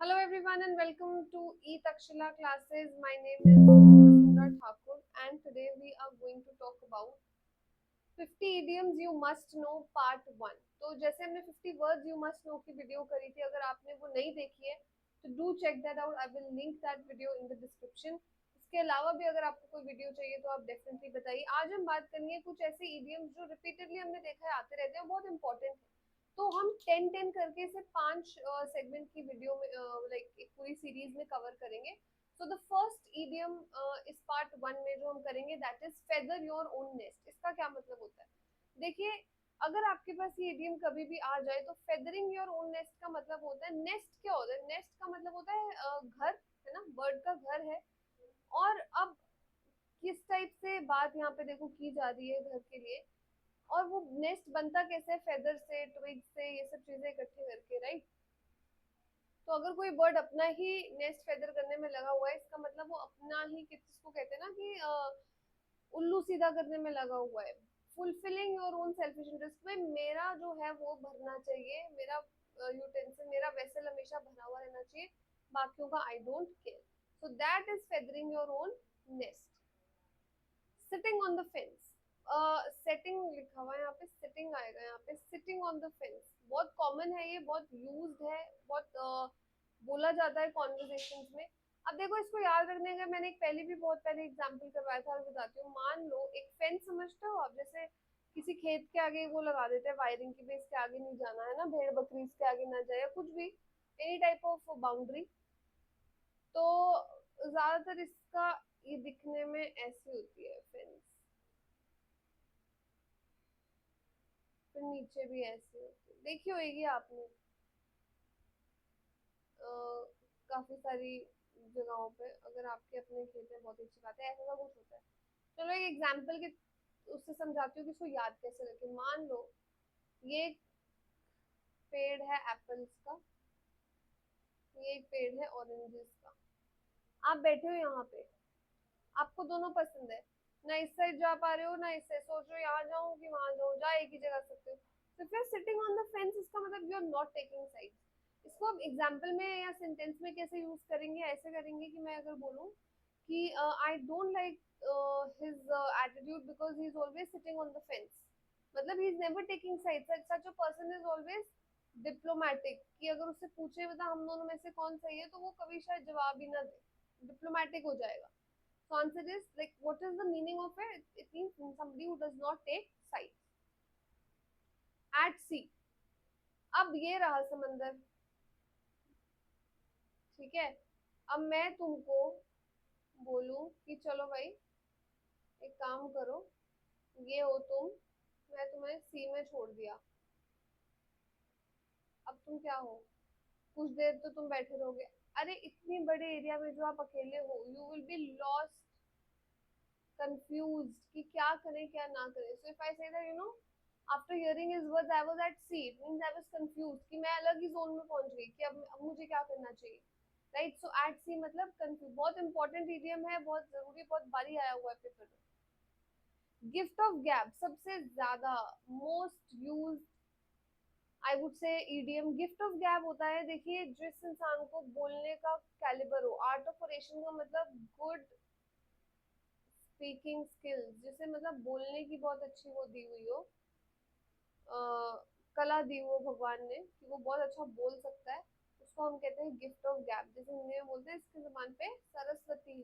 Hello everyone and welcome to E Takshila classes. My name is Sundar Thakur and today we are going to talk about 50 idioms you must know part 1. तो जैसे हमने 50 words you must know की video करी थी, अगर आपने वो नहीं देखी है तो do check that out. I will link that video in the description. इसके अलावा भी अगर आपको कोई वीडियो चाहिए तो आप डेफिनेटली बताइए. आज हम बात करेंगे कुछ ऐसे idioms जो रिपीटेडली हमने देखा है आते रहते हैं, बहुत इंपॉर्टेंट है. तो हम 10-10 करके इसे 5 सेगमेंट की वीडियो में लाइक एक पूरी सीरीज में कवर करेंगे. सो द फर्स्ट ईडियम इस पार्ट 1 में जो हम करेंगे that is feather your own nest. इसका क्या मतलब होता है? देखिए, अगर आपके पास ये ईडियम कभी भी आ जाए तो फेदरिंग योर ओन नेस्ट का मतलब होता है, नेस्ट क्या होता है? नेस्ट का मतलब होता है घर, है ना, बर्ड का घर है. और अब किस टाइप से बात यहाँ पे देखो की जा रही है घर के लिए, और वो नेस्ट बनता कैसे है? फेदर से, ट्विग से, ये सब चीजें इकट्ठे करके, राइट. तो अगर कोई बर्ड अपना ही नेस्ट फेदर करने में लगा हुआ है, इसका मतलब वो अपना ही, किसको कहते हैं ना कि उल्लू सीधा करने में लगा हुआ है. Fulfilling your own selfish interest में मेरा जो है वो भरना चाहिए, मेरा यूटेंसिल, मेरा वेसल हमेशा भरा हुआ रहना चाहिए, बाकियों का I don't care. So that is feathering your own nest. Sitting on the fence, setting लिखा हुआ है यहाँ पे, सिटिंग आएगा यहाँ पे. सिटिंग ऑन द फेंस बहुत कॉमन है, ये बहुत यूज्ड है, बहुत बोला जाता है कॉन्वर्सेशंस में. अब देखो, इसको याद रखने का मैंने एक पहले भी बहुत पहले एग्जांपल करवाया था, और बताती हूँ. मान लो एक फेंस समझते हो आप, जैसे किसी खेत के आगे वो लगा देते हैं वायरिंग की, भी इसके आगे नहीं जाना है ना, भेड़ बकरी इसके आगे ना जाए, या कुछ भी, एनी टाइप ऑफ बाउंड्री. तो ज्यादातर इसका ये दिखने में ऐसी होती है फेंस, फिर नीचे भी ऐसी होती है, देखी होगी आपने काफी सारी जगहों पे. अगर आपके अपने खेत है, बहुत अच्छी बात है, ऐसा सब कुछ होता है. चलो एक एग्जांपल के उससे समझाती हूँ कि इसको याद कैसे रखें. मान लो ये एक पेड़ है एप्पल्स का, ये एक पेड़ है ऑरेंजेस का. आप बैठे हो यहाँ पे, आपको दोनों पसंद है, ना इस साइड जा पा रहे हो ना इस साइड, सोच रहे हो यहाँ जाऊँ कि वहां जाऊँ, जा एक ही जगह सकते हो. तो फिर सिटिंग ऑन द फेंस, इसका मतलब you are not taking side. इसको अब एग्जाम्पल में या सेंटेंस में कैसे यूज करेंगे? ऐसे करेंगे कि मैं अगर बोलूँ कि I don't like his attitude because he is always sitting on the fence, मतलब he is never taking side. Such a person is always diplomatic, कि अगर उससे पूछे बता हम दोनों में से कौन सही है, तो वो कभी शायद जवाब ही ना दे, डिप्लोमेटिक हो जाएगा. So answer is like, what is the meaning of it? It means somebody who does not take sides. At sea. अब ये रहा समंदर, ठीक है. अब मैं तुमको बोलूं कि चलो भाई एक काम करो, ये हो तुम, मैं तुम्हें सी में छोड़ दिया. अब तुम क्या हो? कुछ देर तो तुम बैठे रहोगे. अरे इतनी बड़े एरिया में जो आप अकेले हो, you will be lost, confused कि क्या करें क्या ना करें. सो if I say that, you know, after hearing his words I was at sea, it means I was confused, कि मैं अलग ही जोन में पहुंच गई कि अब मुझे क्या करना चाहिए, राइट. सो एट सी मतलब कंफ्यूज. बहुत इंपॉर्टेंट इडियम है, बहुत जरूरी, बहुत बारी आया हुआ है पेपर में. गिफ्ट ऑफ गैप सबसे ज्यादा most use, I would say, EDM gift of gap होता है. देखिए, जिस इंसान को बोलने का कैलिबर हो, आर्ट ऑफ ओरेशन का मतलब गुड स्पीकिंग स्किल्स, जिसे मतलब बोलने की बहुत अच्छी वो दी हुई हो, कला दी हो भगवान ने, कि वो बहुत अच्छा बोल सकता है, उसको हम कहते हैं गिफ्ट ऑफ गैप. जैसे हिंदी में बोलते हैं, इसके जबान पे सरस्वती है.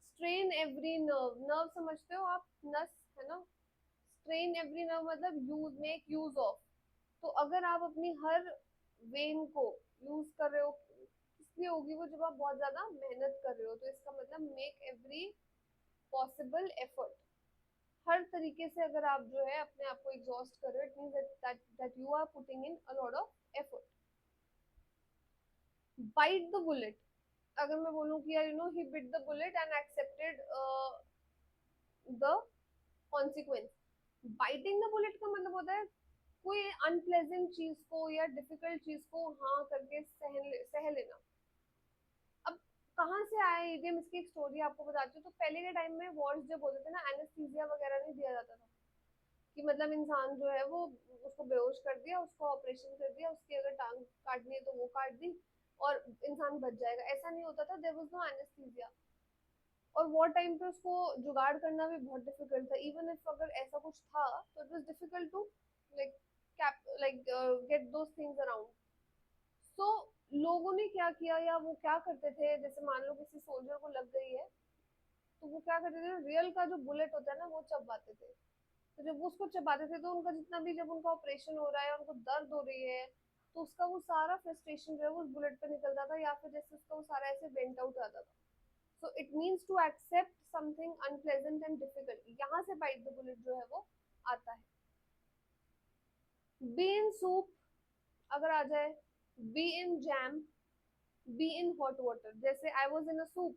स्ट्रेन एवरी नर्व, नर्व समझते हो आप, नस, है ना. स्ट्रेन एवरी नर्व मतलब यूज, मेक यूज ऑफ. तो अगर आप अपनी हर वेन को यूज कर रहे हो, किसलिए होगी वो? जब आप बहुत ज्यादा मेहनत कर रहे हो, तो इसका मतलब मेक एवरी पॉसिबल एफर्ट. हर तरीके से अगर आप जो है अपने आप को एग्जॉस्ट कर रहे हो, it means that you are putting in a lot of effort. Bite the bullet, अगर मैं बोलूं कि यार, you know, he bit the bullet and accepted the consequence. Biting the bullet का मतलब होता है कोई अनप्लेजेंट चीज को या डिफिकल्ट चीज को हाँ करके सह लेना. अब कहाँ से आया इडियम, इसकी एक स्टोरी आपको बताती हूँ. तो पहले के टाइम में वॉर्स जब होते थे ना, एनेस्थीसिया वगैरह नहीं दिया जाता था, कि मतलब इंसान जो है वो उसको बेहोश कर दिया, उसको ऑपरेशन कर दिया, उसकी अगर टांग काटनी है तो वो काट दी और इंसान बच जाएगा। ऐसा नहीं होता था, देयर वाज नो एनेस्थीसिया। और वो टाइम पे उसको जुगाड़ करना भी बहुत डिफिकल्ट था। इवन इफ अगर ऐसा कुछ था तो it was difficult to like cap like get those things around. So लोगों ने क्या किया, या वो क्या करते थे, जैसे मान लो किसी सोल्जर को लग गई है तो वो क्या करते थे, रियल का जो बुलेट होता है ना वो चबवाते थे। तो जब वो उसको चबाते थे तो उनका जितना भी, जब उनका ऑपरेशन हो रहा है, उनको दर्द हो रही है, तो उसका वो सारा फ्रस्ट्रेशन जो है वो उस बुलेट पे निकलता था, या फिर जैसे उसका वो सारा ऐसे वेंट आउट आता था। So it means to accept something unpleasant and difficult, यहाँ से बाइट द बुलेट जो है वो आता है। बी इन सूप अगर आ जाए, be in jam, be in hot water. जैसे I was in a soup,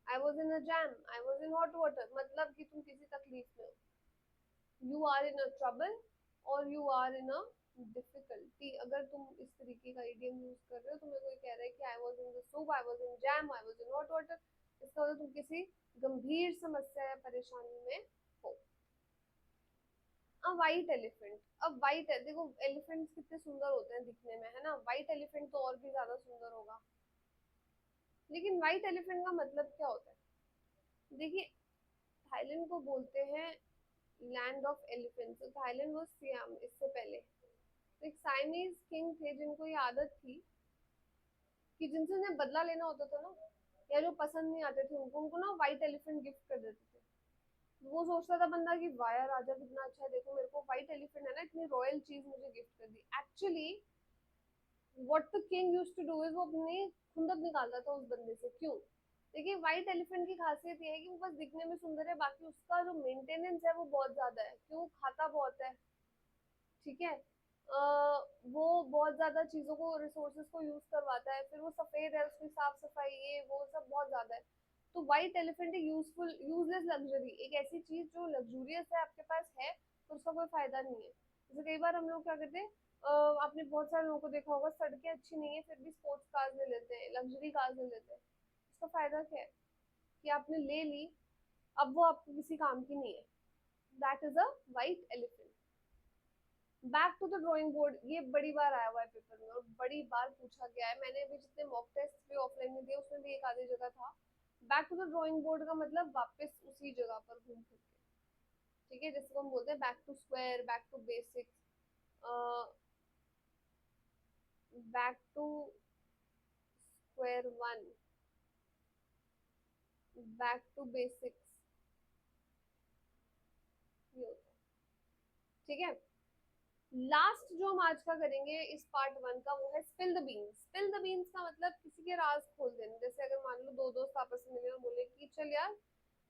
I was in a jam, I was in hot water, मतलब कि तुम किसी तकलीफ में हो, you are in a trouble और you are in a difficulty. अगर तुम इस तरीके का इडियम यूज कर रहे हो, तुम्हें कोई कह रहा है कि I was in the soup, I was in jam, I was in hot water, इसका मतलब तुम किसी गंभीर समस्या या परेशानी में हो। अ वाइट एलिफेंट, अब वाइट है, देखो एलिफेंट्स कितने सुंदर होते हैं दिखने में, है ना। वाइट एलिफेंट तो और भी ज्यादा सुंदर होगा। लेकिन वाइट एलिफेंट का मतलब क्या होता है? देखिए, थाईलैंड को बोलते हैं लैंड ऑफ एलिफेंट्स। तो थाईलैंड वो सियाम इससे पहले एक साइनीज किंग थे जिनको ये आदत थी कि जिनसे उन्हें बदला लेना होता था ना, या जो पसंद नहीं आते थे उनको उनको ना व्हाइट एलिफेंट गिफ्ट कर देते थे। वो सोचता था बंदा कि वाह यार राजा कितना अच्छा है, देखो मेरे को व्हाइट एलिफेंट है ना, इतनी रॉयल चीज मुझे गिफ्ट कर दी। Actually what the king used to do is वो अपनी खुंदक निकालता था उस बंदे से। क्यों? देखिए, व्हाइट एलिफेंट की खासियत ये है कि वो बस दिखने में सुंदर है, बाकी उसका जो मेंटेनेंस है वो बहुत ज्यादा है। क्यों? खाता बहुत है, ठीक है। वो बहुत ज्यादा चीजों को, रिसोर्सेज को यूज करवाता है, फिर वो सफेद है, उसकी साफ सफाई ये वो सब बहुत ज्यादा है। तो व्हाइट एलिफेंट एक यूजफुल यूजलेस लग्जरी, एक ऐसी चीज जो लग्जूरियस है, आपके पास है तो उसका कोई फायदा नहीं है। जैसे कई बार हम लोग क्या करते हैं, आपने बहुत सारे लोगों को देखा होगा, सड़कें अच्छी नहीं है फिर भी स्पोर्ट्स कार्स ले लेते हैं, लग्जरी कार्स ले लेते हैं। उसका फायदा क्या है? कि आपने ले ली, अब वो आपको किसी काम की नहीं है। That is a white elephant. Back to the drawing board, ये बड़ी बार आया हुआ है पेपर में और बड़ी बार पूछा गया है। मैंने अभी जितने मॉक टेस्ट भी ऑफलाइन में दिए उसमें भी एक आधी जगह था। Back to the drawing board का मतलब वापस उसी जगह पर घूम फिर के, ठीक है। जैसे हम बोलते हैं back to square, back to basics, back to square one, back to basics, ये होता है, ठीक है। लास्ट जो हम आज का करेंगे इस पार्ट वन का वो है spill the beans. Spill the beans का मतलब किसी के राज खोल देना। जैसे अगर मान लो दो दोस्त आपस में मिले और बोले कि चल यार,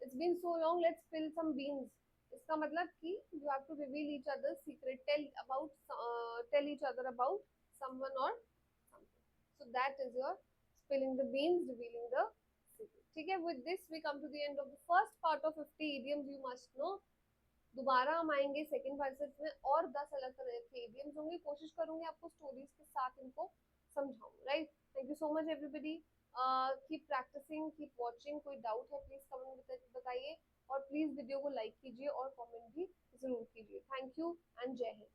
it's been so long, let's spill some beans. इसका मतलब कि you have to reveal each other secret, tell each other about someone और something. So that is your spilling the beans, revealing the secret, ठीक है। With this we come to the end of the first part of 50 idioms you must know। दोबारा हम आएंगे second versus में और 10 अलग तरह के इडियम्स होंगे। कोशिश करूंगी आपको स्टोरीज के साथ इनको समझाऊं, right. Thank you so much everybody. Keep practising, keep watching. कोई डाउट है प्लीज कमेंट में बताइए, और प्लीज वीडियो को लाइक कीजिए और कमेंट भी जरूर कीजिए। थैंक यू एंड जय हिंद।